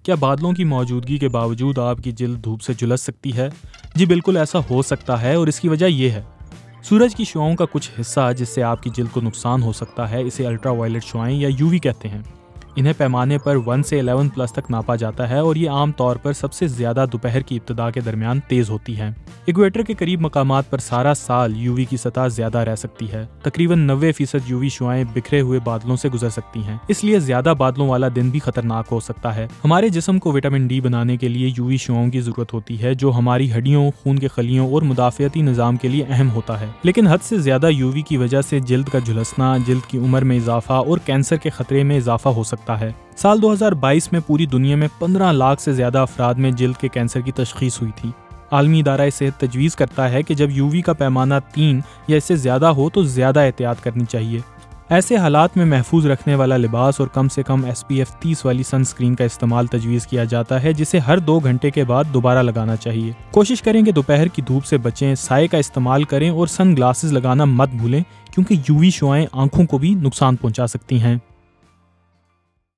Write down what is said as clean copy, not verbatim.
क्या बादलों की मौजूदगी के बावजूद आपकी जिल्द धूप से झुलस सकती है? जी बिल्कुल ऐसा हो सकता है और इसकी वजह ये है। सूरज की शुआओं का कुछ हिस्सा जिससे आपकी जिल्द को नुकसान हो सकता है, इसे अल्ट्रावायलेट शुआएं या यूवी कहते हैं। इन्हें पैमाने पर 1 से 11 प्लस तक नापा जाता है और ये आम तौर पर सबसे ज्यादा दोपहर की इब्तिदा के दरमियान तेज होती हैं। इक्वेटर के करीब मकामात पर सारा साल यूवी की सतह ज्यादा रह सकती है। तकरीबन 90% यूवी शुआएं बिखरे हुए बादलों से गुजर सकती हैं, इसलिए ज्यादा बादलों वाला दिन भी खतरनाक हो सकता है। हमारे जिस्म को विटामिन डी बनाने के लिए यूवी शुआओं की जरूरत होती है, जो हमारी हड्डियों, खून के खलियों और मुदाफियती निजाम के लिए अहम होता है। लेकिन हद से ज्यादा यूवी की वजह से जिल्द का झुलसना, जिल्द की उम्र में इजाफा और कैंसर के खतरे में इजाफा हो सकता है। साल 2022 में पूरी दुनिया में 15 लाख से ज्यादा अफराद में जिल्द के कैंसर की तशखीस हुई थी। आलमी इदारा सेहत तजवीज़ करता है कि जब यूवी का पैमाना 3 या इससे ज्यादा हो तो ज्यादा एहतियात करनी चाहिए। ऐसे हालात में महफूज रखने वाला लिबास और कम से कम SPF 30 वाली सनस्क्रीन का इस्तेमाल तजवीज़ किया जाता है, जिसे हर 2 घंटे के बाद दोबारा लगाना चाहिए। कोशिश करें कि दोपहर की धूप से बचें, साए का इस्तेमाल करें और सन ग्लासेस लगाना मत भूलें, क्योंकि यूवी शुआएं आंखों को भी नुकसान पहुंचा सकती हैं।